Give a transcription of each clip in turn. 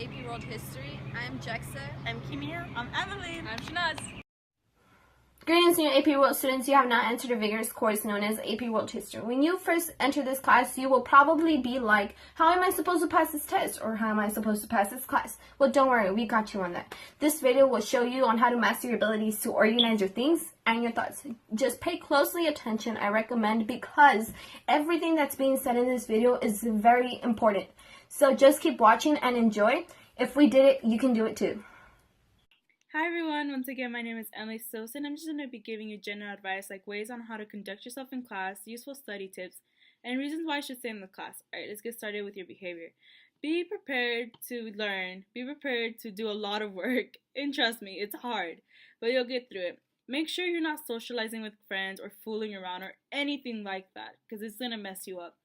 AP World History. I'm Jexa. I'm Kimia. I'm Evelyn. I'm Shanaz. Greetings, new AP World students. You have now entered a vigorous course known as AP World History. When you first enter this class, you will probably be like, how am I supposed to pass this test? Or how am I supposed to pass this class? Well, don't worry, we got you on that. This video will show you on how to master your abilities to organize your things and your thoughts. Just pay closely attention, I recommend, because everything that's being said in this video is very important. So just keep watching and enjoy. If we did it, you can do it too. Hi everyone, once again my name is Emily Sosa and I'm just going to be giving you general advice like ways on how to conduct yourself in class, useful study tips, and reasons why you should stay in the class. Alright, let's get started with your behavior. Be prepared to learn, be prepared to do a lot of work, and trust me, it's hard, but you'll get through it. Make sure you're not socializing with friends or fooling around or anything like that, because it's going to mess you up.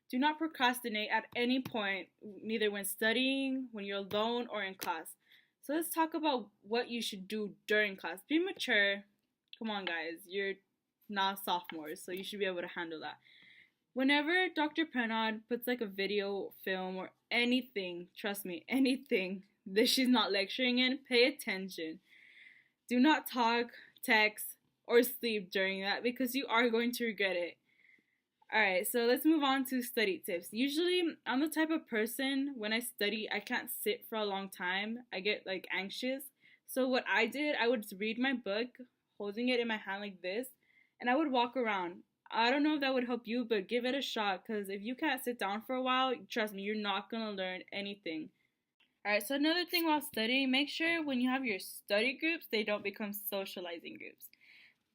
Do not procrastinate at any point, neither when studying, when you're alone, or in class. So let's talk about what you should do during class. Be mature. Come on, guys. You're not sophomores, so you should be able to handle that. Whenever Dr. Prenod puts like a video, film, or anything, trust me, anything that she's not lecturing in, pay attention. Do not talk, text, or sleep during that because you are going to regret it. Alright, so let's move on to study tips. Usually, I'm the type of person, when I study, I can't sit for a long time. I get like anxious. So what I did, I would read my book, holding it in my hand like this, and I would walk around. I don't know if that would help you, but give it a shot, because if you can't sit down for a while, trust me, you're not going to learn anything. Alright, so another thing while studying, make sure when you have your study groups, they don't become socializing groups.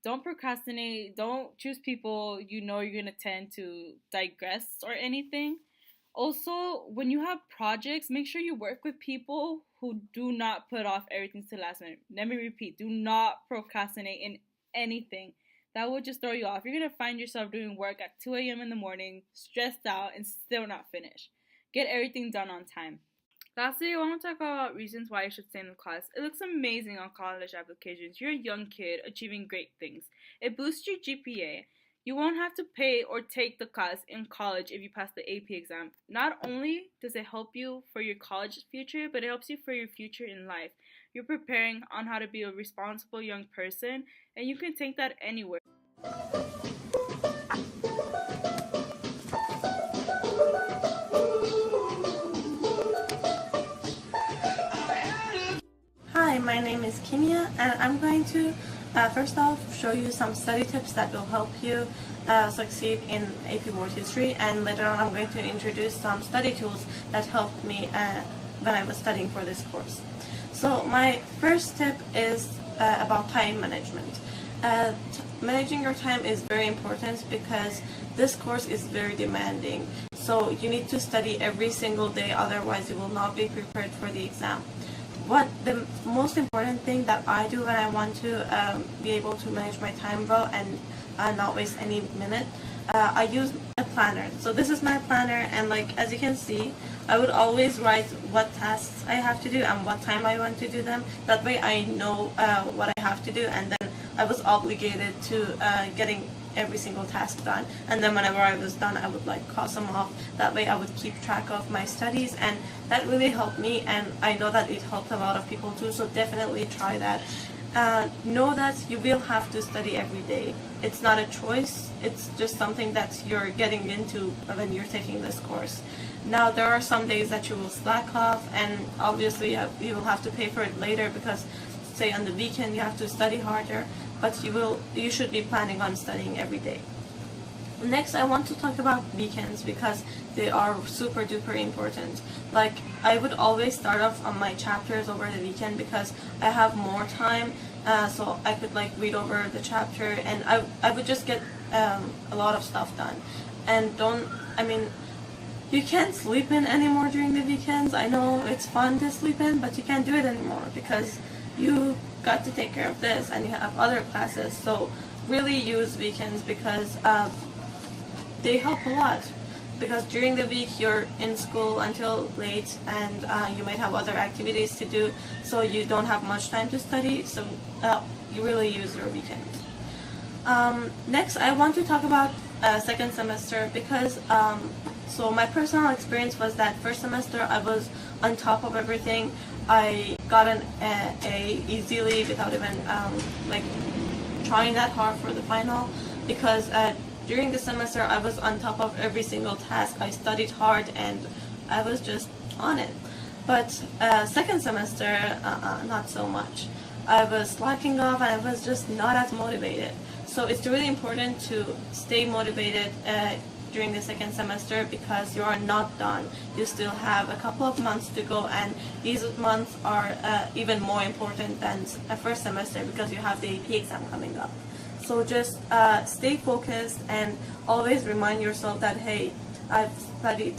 Don't procrastinate. Don't choose people you know you're going to tend to digress or anything. Also, when you have projects, make sure you work with people who do not put off everything to the last minute. Let me repeat, do not procrastinate in anything. That will just throw you off. You're going to find yourself doing work at 2 a.m. in the morning, stressed out, and still not finished. Get everything done on time. Lastly, I want to talk about reasons why you should stay in the class. It looks amazing on college applications. You're a young kid achieving great things. It boosts your GPA. You won't have to pay or take the class in college if you pass the AP exam. Not only does it help you for your college future, but it helps you for your future in life. You're preparing on how to be a responsible young person, and you can take that anywhere. Hi, my name is Kimia, and I'm going to first off show you some study tips that will help you succeed in AP World History, and later on I'm going to introduce some study tools that helped me when I was studying for this course. So my first tip is about time management. Managing your time is very important because this course is very demanding. So you need to study every single day, otherwise you will not be prepared for the exam. What the most important thing that I do when I want to be able to manage my time well and not waste any minute, I use a planner. So this is my planner, and like as you can see, I would always write what tasks I have to do and what time I want to do them. That way I know what I have to do, and then I was obligated to getting every single task done, and then whenever I was done I would like cross them off. That way I would keep track of my studies, and that really helped me, and I know that it helped a lot of people too, so definitely try that. Know that you will have to study every day. It's not a choice, it's just something that you're getting into when you're taking this course. Now there are some days that you will slack off, and obviously you will have to pay for it later because say on the weekend you have to study harder, but you should be planning on studying every day. Next, I want to talk about weekends because they are super duper important. Like, I would always start off on my chapters over the weekend because I have more time, so I could like read over the chapter, and I would just get a lot of stuff done. And you can't sleep in anymore during the weekends. I know it's fun to sleep in, but you can't do it anymore because you got to take care of this and you have other classes. So really use weekends because they help a lot, because during the week you're in school until late, and you might have other activities to do, so you don't have much time to study, so you really use your weekend. Next, I want to talk about second semester because so my personal experience was that first semester I was on top of everything. I got an A easily without even like trying that hard for the final, because during the semester I was on top of every single task. I studied hard and I was just on it. But second semester, not so much. I was slacking off and I was just not as motivated. So it's really important to stay motivated during the second semester, because you are not done. You still have a couple of months to go, and these months are even more important than a first semester because you have the AP exam coming up. So just stay focused and always remind yourself that, hey, I've studied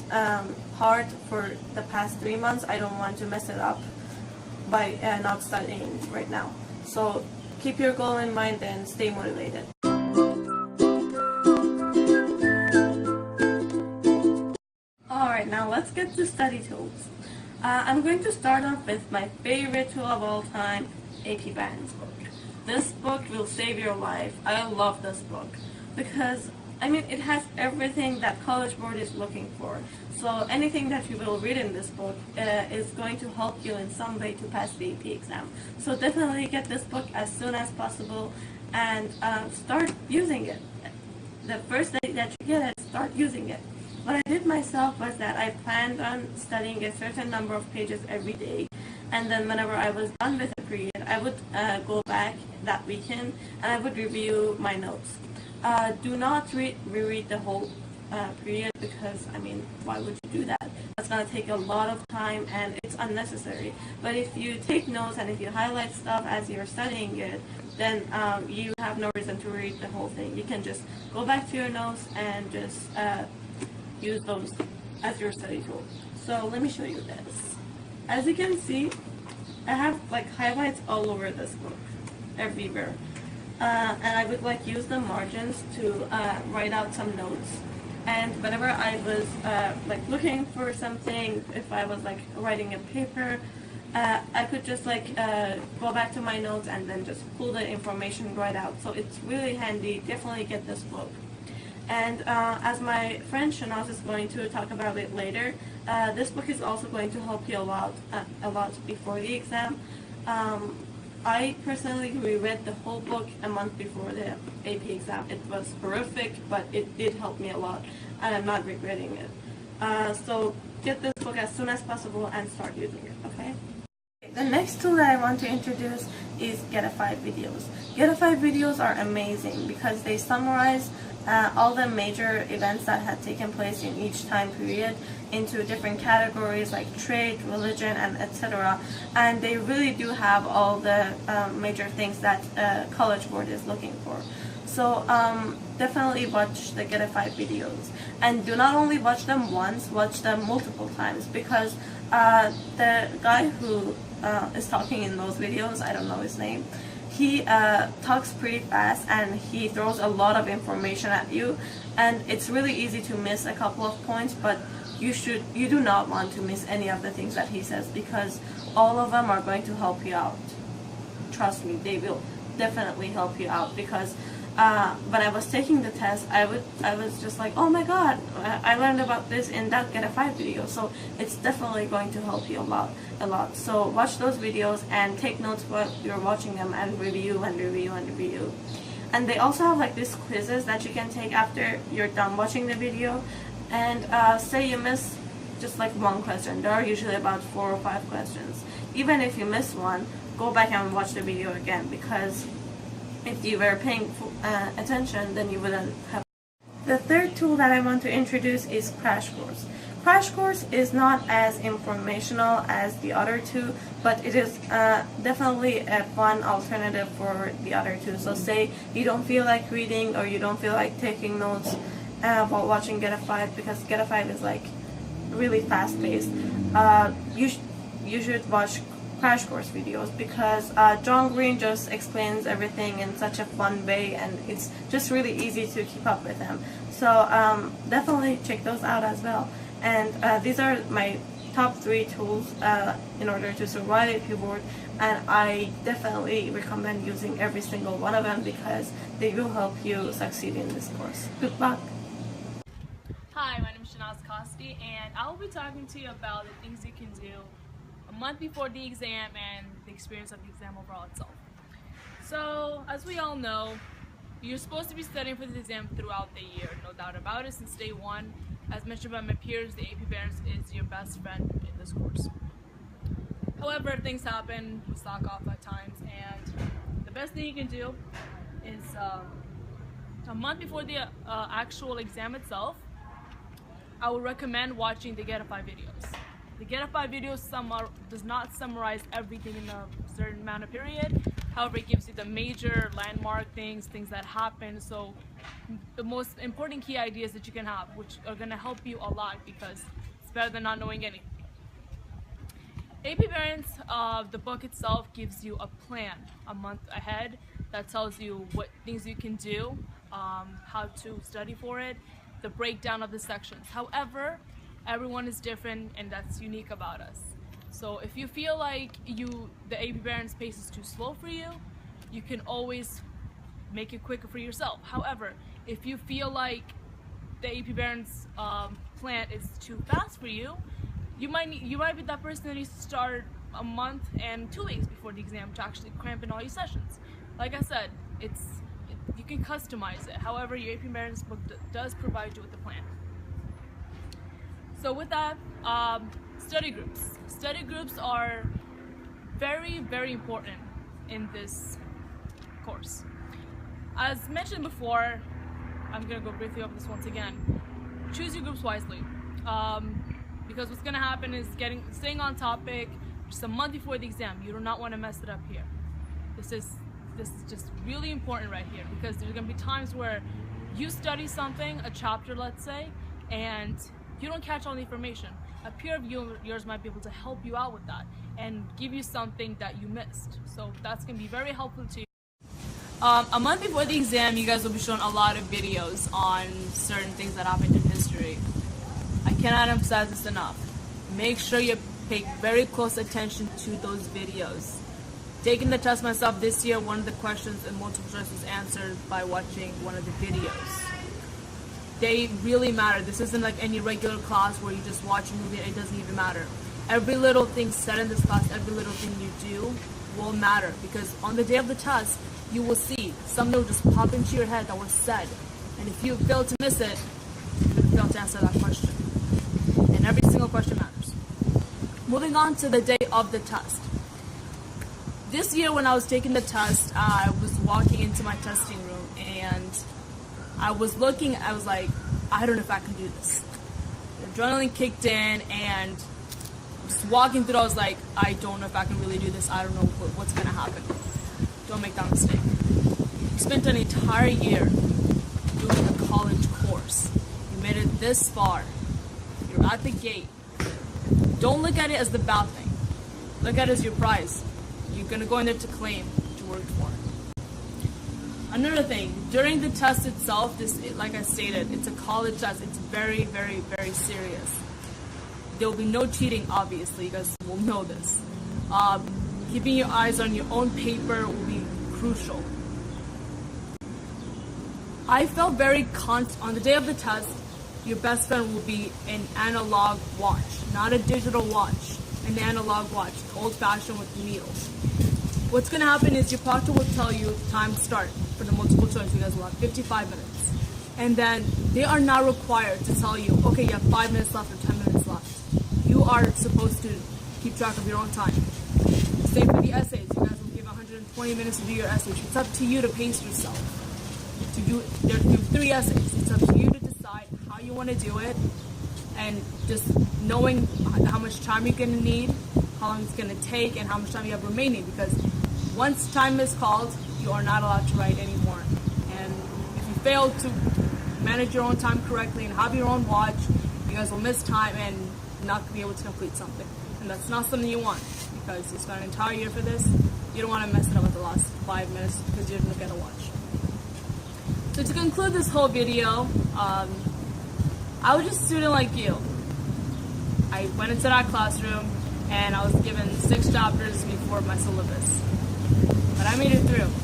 hard for the past 3 months. I don't want to mess it up by not studying right now. So keep your goal in mind and stay motivated. Alright, now let's get to study tools. I'm going to start off with my favorite tool of all time, AP Balance book. This book will save your life. I love this book because I mean, it has everything that College Board is looking for. So anything that you will read in this book is going to help you in some way to pass the AP exam. So definitely get this book as soon as possible and start using it. The first day that you get it, start using it. What I did myself was that I planned on studying a certain number of pages every day, and then whenever I was done with a period, I would go back that weekend and I would review my notes. Do not reread the whole period, because, I mean, why would you do that? That's going to take a lot of time and it's unnecessary. But if you take notes and if you highlight stuff as you're studying it, then you have no reason to read the whole thing. You can just go back to your notes and just use those as your study tool. So let me show you this. As you can see, I have like highlights all over this book, everywhere. And I would like use the margins to write out some notes. And whenever I was like looking for something, if I was like writing a paper, I could just like go back to my notes and then just pull the information right out. So it's really handy. Definitely get this book. And as my friend Shanaz is going to talk about it later, this book is also going to help you a lot before the exam. I personally reread the whole book a month before the AP exam. It was horrific, but it did help me a lot, and I'm not regretting it. So get this book as soon as possible and start using it, okay? The next tool that I want to introduce is Get-A-5 videos. Get-A-5 videos are amazing because they summarize all the major events that had taken place in each time period into different categories like trade, religion, and etc. And they really do have all the major things that College Board is looking for. So definitely watch the Get-A-5 videos, and do not only watch them once, watch them multiple times, because the guy who is talking in those videos, I don't know his name, he talks pretty fast and he throws a lot of information at you, and it's really easy to miss a couple of points, but you do not want to miss any of the things that he says, because all of them are going to help you out. Trust me, they will definitely help you out, because when I was taking the test, I was just like, oh my god, I learned about this in that Get-A-5 video. So it's definitely going to help you a lot. So watch those videos and take notes while you're watching them, and review and review and review. And they also have like these quizzes that you can take after you're done watching the video. And say you miss just like one question, there are usually about 4 or 5 questions. Even if you miss one, go back and watch the video again, because if you were paying attention, then you wouldn't have. The third tool that I want to introduce is Crash Course. Crash Course is not as informational as the other two, but it is definitely a fun alternative for the other two. So say you don't feel like reading, or you don't feel like taking notes while watching Get-A-5, because Get-A-5 is like really fast paced. You should watch Crash Course videos, because John Green just explains everything in such a fun way, and it's just really easy to keep up with him. So definitely check those out as well. And these are my top 3 tools in order to survive AP Board, and I definitely recommend using every single one of them because they will help you succeed in this course. Good luck! Hi, my name is Shanaz Kosti, and I will be talking to you about the things you can do a month before the exam and the experience of the exam overall itself. So, as we all know, you're supposed to be studying for the exam throughout the year, no doubt about it, since day one. As mentioned by my peers, the AP Barons is your best friend in this course. However, things happen, we slack off at times, and the best thing you can do is a month before the actual exam itself, I would recommend watching the Get a 5 videos. The Get a 5 videos does not summarize everything in a certain amount of period. However, it gives you the major landmark things that happen. So the most important key ideas that you can have, which are going to help you a lot because it's better than not knowing anything. AP Parents, the book itself gives you a plan a month ahead that tells you what things you can do, how to study for it, the breakdown of the sections. However, everyone is different and that's unique about us. So if you feel like the AP Parents pace is too slow for you, you can always make it quicker for yourself. However, if you feel like the AP Parents plan is too fast for you, you might be that person that needs to start a month and 2 weeks before the exam to actually cramp in all your sessions. Like I said, you can customize it. However, your AP Parents book does provide you with a plan. So with that, study groups. Study groups are very, very important in this course. As mentioned before, I'm going to go briefly over this once again. Choose your groups wisely. Because what's going to happen is staying on topic just a month before the exam. You do not want to mess it up here. This is just really important right here because there's going to be times where you study something, a chapter let's say, and you don't catch all the information. A peer of yours might be able to help you out with that and give you something that you missed. So that's going to be very helpful to you. A month before the exam, you guys will be shown a lot of videos on certain things that happened in history. I cannot emphasize this enough. Make sure you pay very close attention to those videos. Taking the test myself this year, one of the questions in multiple choice was answered by watching one of the videos. They really matter. This isn't like any regular class where you just watch a movie and it doesn't even matter. Every little thing said in this class, every little thing you do will matter because on the day of the test, you will see something will just pop into your head that was said. And if you fail to miss it, you're going to fail to answer that question. And every single question matters. Moving on to the day of the test. This year when I was taking the test, I was walking into my testing room and I was like, I don't know if I can do this. The adrenaline kicked in and just walking through, I was like, I don't know if I can really do this. I don't know what's going to happen. Don't make that mistake. You spent an entire year doing a college course. You made it this far. You're at the gate. Don't look at it as the bad thing. Look at it as your prize. You're going to go in there to claim what you worked for. Another thing, during the test itself, like I stated, it's a college test. It's very, very, very serious. There will be no cheating, obviously. You guys will know this. Keeping your eyes on your own paper will be crucial. I felt very on the day of the test, your best friend will be an analog watch, not a digital watch, an analog watch, old-fashioned with needles. What's going to happen is your proctor will tell you time to start for the multiple choice. You guys will have 55 minutes. And then they are not required to tell you, okay, you have 5 minutes left or 10 minutes left. You are supposed to keep track of your own time. Same for the essays. You guys will give 120 minutes to do your essays. It's up to you to pace yourself. There are 3 essays. It's up to you to decide how you want to do it and just knowing how much time you're going to need, how long it's going to take, and how much time you have remaining because once time is called, you are not allowed to write anymore. And if you fail to manage your own time correctly and have your own watch, you guys will miss time and not be able to complete something. And that's not something you want because you spent an entire year for this. You don't want to mess it up at the last 5 minutes because you didn't look at a watch. So to conclude this whole video, I was just a student like you. I went into that classroom and I was given 6 chapters before my syllabus. But I made it through.